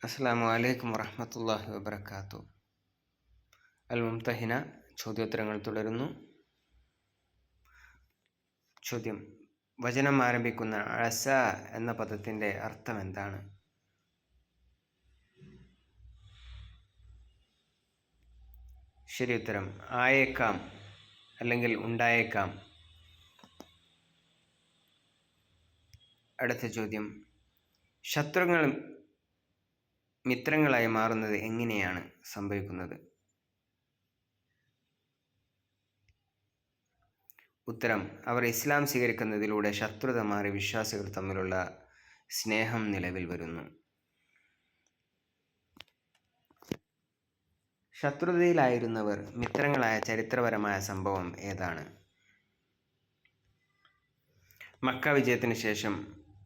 അസ്സലാമു അലൈക്കും വറഹ്മത്തുള്ളാഹി വബറകാതുഹു. അൽ മുംതഹിന ചോദ്യോത്തരങ്ങൾ തുടരുന്നു. ചോദ്യം: വചനം ആരംഭിക്കുന്ന അസ എന്ന പദത്തിൻ്റെ അർത്ഥം എന്താണ്? ശരി ഉത്തരം ആയേക്കാം അല്ലെങ്കിൽ ഉണ്ടായേക്കാം. അടുത്ത ചോദ്യം: ശത്രുക്കൾ മിത്രങ്ങളായി മാറുന്നത് എങ്ങനെയാണ് സംഭവിക്കുന്നത്? ഉത്തരം: അവർ ഇസ്ലാം സ്വീകരിക്കുന്നതിലൂടെ ശത്രുത മാറി വിശ്വാസികൾ തമ്മിലുള്ള സ്നേഹം നിലവിൽ വരുന്നു. ശത്രുതയിലായിരുന്നവർ മിത്രങ്ങളായ ചരിത്രപരമായ സംഭവം ഏതാണ്? മക്ക വിജയത്തിന് ശേഷം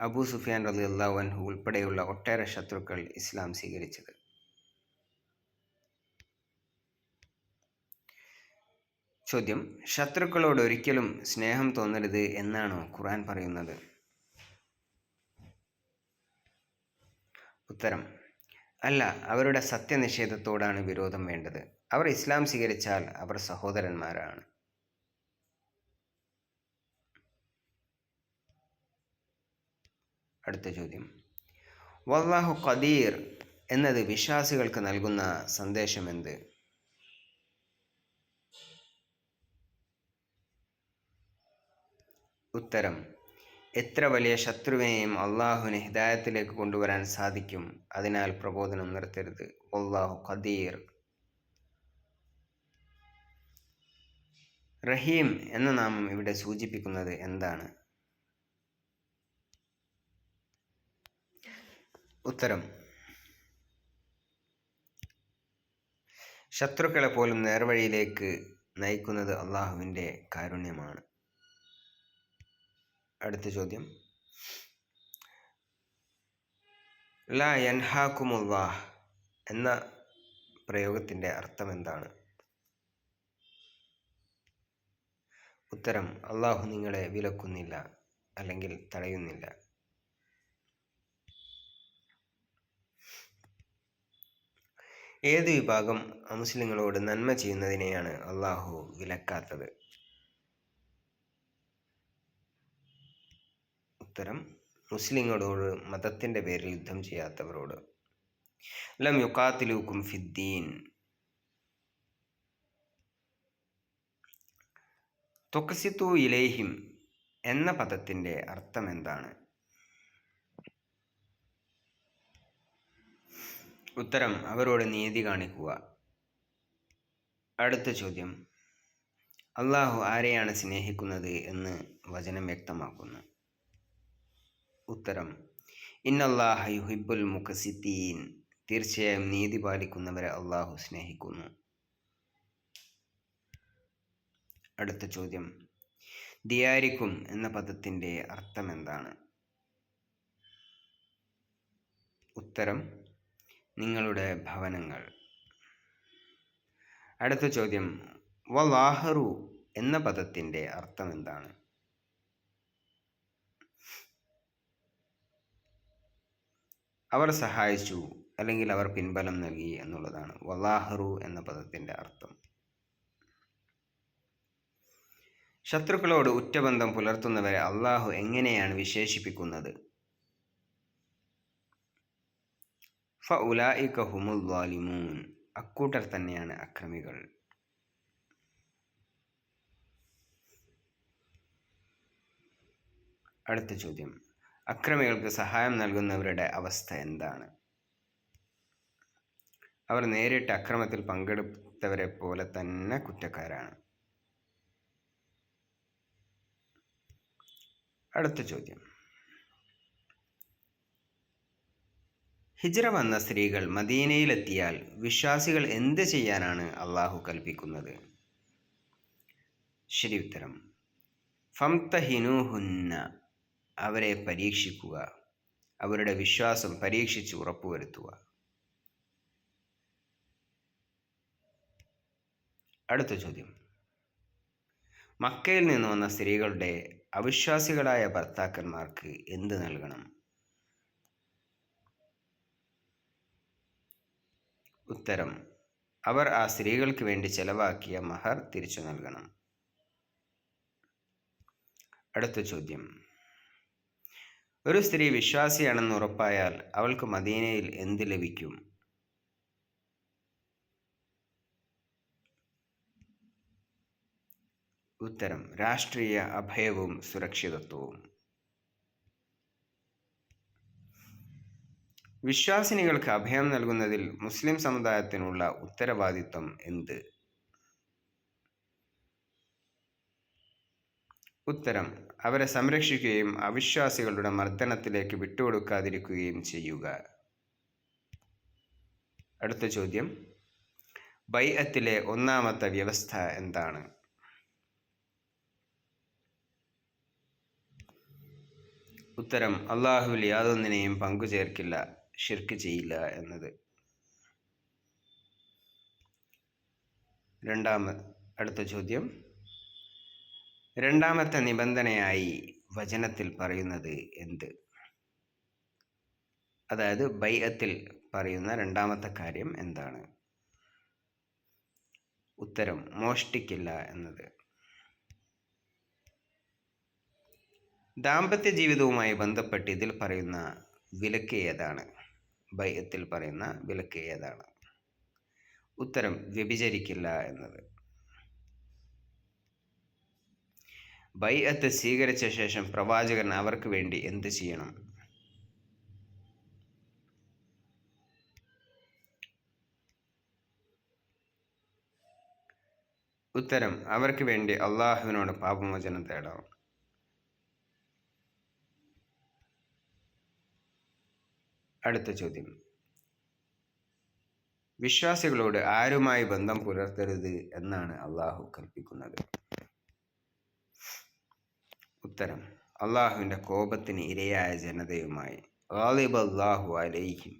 അബൂ സുഫിയാൻ റളിയല്ലാഹു അൻഹു ഉൾപ്പെടെയുള്ള ഒട്ടേറെ ശത്രുക്കൾ ഇസ്ലാം സ്വീകരിച്ചത്. ചോദ്യം: ശത്രുക്കളോട് ഒരിക്കലും സ്നേഹം തോന്നരുത് എന്നാണോ ഖുർആൻ പറയുന്നത്? ഉത്തരം: അല്ല, അവരുടെ സത്യനിഷേധത്തോടാണ് വിരോധം വേണ്ടത്. അവർ ഇസ്ലാം സ്വീകരിച്ചാൽ അവർ സഹോദരന്മാരാണ്. അടുത്ത ചോദ്യം: വല്ലാഹു ഖദീർ എന്നത് വിശ്വാസികൾക്ക് നൽകുന്ന സന്ദേശം എന്ത്? ഉത്തരം: എത്ര വലിയ ശത്രുവിനെയും അള്ളാഹുവിന് ഹിദായത്തിലേക്ക് കൊണ്ടുവരാൻ സാധിക്കും. അതിനാൽ പ്രബോധനം നിർത്തരുത്. വല്ലാഹു ഖദീർ. റഹീം എന്ന നാമം ഇവിടെ സൂചിപ്പിക്കുന്നത് എന്താണ്? ഉത്തരം: ശത്രുക്കളെ പോലും നേർവഴിയിലേക്ക് നയിക്കുന്നത് അള്ളാഹുവിൻ്റെ കാരുണ്യമാണ്. അടുത്ത ചോദ്യം: ലാ യൻഹാകുമുല്ലാഹ് എന്ന പ്രയോഗത്തിൻ്റെ അർത്ഥം എന്താണ്? ഉത്തരം: അള്ളാഹു നിങ്ങളെ വിലക്കുന്നില്ല അല്ലെങ്കിൽ തടയുന്നില്ല. ഏത് വിഭാഗം അമുസ്ലിങ്ങളോട് നന്മ ചെയ്യുന്നതിനെയാണ് അള്ളാഹു വിലക്കാത്തത്? ഉത്തരം: മുസ്ലിങ്ങളോട് മതത്തിൻ്റെ പേരിൽ യുദ്ധം ചെയ്യാത്തവരോട്. ലം യുഖാതിലൂക്കും ഫിദ്ദീൻ. തുഖ്സിതു ഇലൈഹിം എന്ന പദത്തിൻ്റെ അർത്ഥം എന്താണ്? ഉത്തരം: അവരോട് നീതി കാണിക്കുക. അടുത്ത ചോദ്യം: അള്ളാഹു ആരെയാണ് സ്നേഹിക്കുന്നത് എന്ന് വചനം വ്യക്തമാക്കുന്നു? ഉത്തരം: ഇന്നല്ലാഹ യുഹിബ്ബുൽ മുഖ്സിതീൻ. തീർച്ചയായും നീതി പാലിക്കുന്നവരെ അള്ളാഹു സ്നേഹിക്കുന്നു. അടുത്ത ചോദ്യം: ദിയാരിക്കും എന്ന പദത്തിൻ്റെ അർത്ഥം എന്താണ്? ഉത്തരം: നിങ്ങളുടെ ഭവനങ്ങൾ. അടുത്ത ചോദ്യം: വലാഹറു എന്ന പദത്തിൻ്റെ അർത്ഥം എന്താണ്? അവർ സഹായിച്ചു അല്ലെങ്കിൽ അവർ പിൻബലം നൽകി എന്നുള്ളതാണ് വലാഹറു എന്ന പദത്തിൻ്റെ അർത്ഥം. ശത്രുക്കളോട് ഉറ്റബന്ധം പുലർത്തുന്നവരെ അള്ളാഹു എങ്ങനെയാണ് വിശേഷിപ്പിക്കുന്നത്? ഫഉലൈക ഹുമുൽ ളാലിമൂൻ. അക്കൂട്ടർ തന്നെയാണ് അക്രമികൾ. അടുത്ത ചോദ്യം: അക്രമികൾക്ക് സഹായം നൽകുന്നവരുടെ അവസ്ഥ എന്താണ്? അവർ നേരിട്ട് അക്രമത്തിൽ പങ്കെടുത്തവരെ പോലെ തന്നെ കുറ്റക്കാരാണ്. അടുത്ത ചോദ്യം: ഹിജ്റ വന്ന സ്ത്രീകൾ മദീനയിലെത്തിയാൽ വിശ്വാസികൾ എന്ത് ചെയ്യാനാണ് അള്ളാഹു കൽപ്പിക്കുന്നത്? ശരി ഉത്തരം ഫംതഹിനൂഹുന്ന. അവരെ പരീക്ഷിക്കുക, അവരുടെ വിശ്വാസം പരീക്ഷിച്ച് ഉറപ്പുവരുത്തുക. അടുത്ത ചോദ്യം: മക്കയിൽ നിന്ന് വന്ന സ്ത്രീകളുടെ അവിശ്വാസികളായ ഭർത്താക്കന്മാർക്ക് എന്ത് നൽകണം? ഉത്തരം: അവർ ആ സ്ത്രീകൾക്ക് വേണ്ടി ചെലവാക്കിയ മഹർ തിരിച്ചു നൽകണം. അടുത്ത ചോദ്യം: ഒരു സ്ത്രീ വിശ്വാസിയാണെന്ന് ഉറപ്പായാൽ അവൾക്ക് മദീനയിൽ എന്ത് ലഭിക്കും? ഉത്തരം: രാഷ്ട്രീയ അഭയവും സുരക്ഷിതത്വവും. വിശ്വാസിനികൾക്ക് അഭയം നൽകുന്നതിൽ മുസ്ലിം സമുദായത്തിനുള്ള ഉത്തരവാദിത്വം എന്ത്? ഉത്തരം: അവരെ സംരക്ഷിക്കുകയും അവിശ്വാസികളുടെ മർദ്ദനത്തിലേക്ക് വിട്ടുകൊടുക്കാതിരിക്കുകയും ചെയ്യുക. അടുത്ത ചോദ്യം: ബൈഅത്തിലെ ഒന്നാമത്തെ വ്യവസ്ഥ എന്താണ്? ഉത്തരം: അള്ളാഹുവിൽ യാതൊന്നിനെയും പങ്കുചേർക്കില്ല, ഷിർക്ക് ചെയ്യില്ല എന്നത്. അടുത്ത ചോദ്യം: രണ്ടാമത്തെ നിബന്ധനയായി വചനത്തിൽ പറയുന്നത് എന്ത്? അതായത് ബൈഅത്തിൽ പറയുന്ന രണ്ടാമത്തെ കാര്യം എന്താണ്? ഉത്തരം: മോഷ്ടിക്കില്ല എന്നത്. ദാമ്പത്യ ജീവിതവുമായി ബന്ധപ്പെട്ട് ഇതിൽ പറയുന്ന വിലക്ക് ഏതാണ്? ബൈഅത്തിൽ പറയുന്ന വിലക്ക് ഏതാണ്? ഉത്തരം: വ്യഭിചരിക്കില്ല എന്നത്. ബൈഅത്ത് സ്വീകരിച്ച ശേഷം പ്രവാചകൻ അവർക്ക് വേണ്ടി എന്ത് ചെയ്യണം? ഉത്തരം: അവർക്ക് വേണ്ടി അള്ളാഹുവിനോട് പാപമോചനം തേടണം. അടുത്ത ചോദ്യം: വിശ്വാസികളോട് ആരുമായി ബന്ധം പുലർത്തരുത് എന്നാണ് അള്ളാഹു കൽപ്പിക്കുന്നത്? ഉത്തരം: അള്ളാഹുവിൻ്റെ കോപത്തിന് ഇരയായ ജനതയുമായി. ഗാളിബല്ലാഹു അലൈഹിം.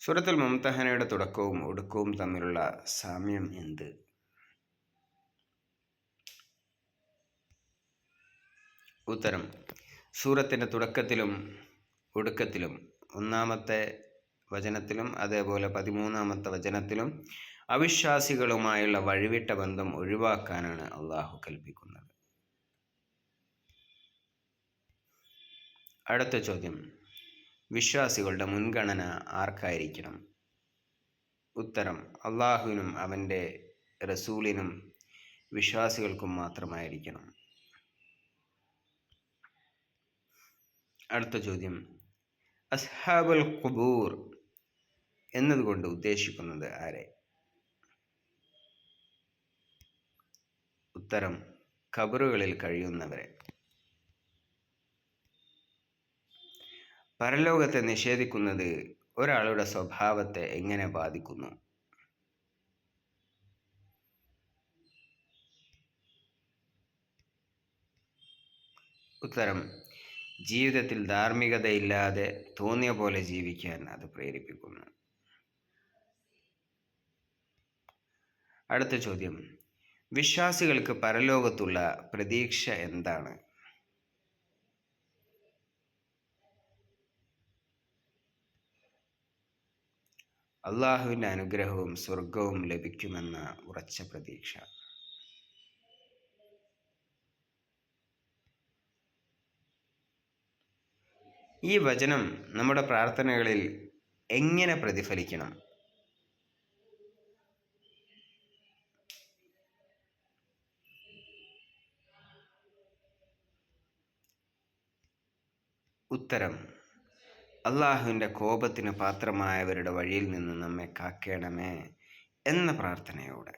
സൂറത്തുൽ മുംതഹനയുടെ തുടക്കവും ഒടുക്കവും തമ്മിലുള്ള സാമ്യം എന്ത്? ഉത്തരം: സൂറത്തിൻ്റെ തുടക്കത്തിലും ഒടുക്കത്തിലും ഒന്നാമത്തെ വചനത്തിലും അതേപോലെ 13-ാമത്തെ വചനത്തിലും അവിശ്വാസികളുമായുള്ള വഴിവിട്ട ബന്ധം ഒഴിവാക്കാനാണ് അള്ളാഹു കൽപ്പിക്കുന്നത്. അടുത്ത ചോദ്യം: വിശ്വാസികളുടെ മുൻഗണന ആർക്കായിരിക്കണം? ഉത്തരം: അള്ളാഹുവിനും അവൻ്റെ റസൂലിനും വിശ്വാസികൾക്കും മാത്രമായിരിക്കണം. അടുത്ത ചോദ്യം: അസ്ഹാബുൽ ഖുബൂർ എന്നതുകൊണ്ട് ഉദ്ദേശിക്കുന്നത് ആരെ? ഉത്തരം: ഖബറുകളിൽ കഴിയുന്നവരെ. പരലോകത്തെ നിഷേധിക്കുന്നത് ഒരാളുടെ സ്വഭാവത്തെ എങ്ങനെ ബാധിക്കുന്നു? ഉത്തരം: ജീവിതത്തിൽ ധാർമ്മികതയില്ലാതെ തോന്നിയ പോലെ ജീവിക്കാൻ അത് പ്രേരിപ്പിക്കുന്നു. അടുത്ത ചോദ്യം: വിശ്വാസികൾക്ക് പരലോകത്തുള്ള പ്രതീക്ഷ എന്താണ്? അള്ളാഹുവിൻ്റെ അനുഗ്രഹവും സ്വർഗവും ലഭിക്കുമെന്ന ഉറച്ച പ്രതീക്ഷ. ഈ വചനം നമ്മുടെ പ്രാർത്ഥനകളിൽ എങ്ങനെ പ്രതിഫലിക്കണം? ഉത്തരം: അള്ളാഹുവിൻ്റെ കോപത്തിന് പാത്രമായവരുടെ വഴിയിൽ നിന്ന് നമ്മെ കാക്കേണമേ എന്ന പ്രാർത്ഥനയോടെ.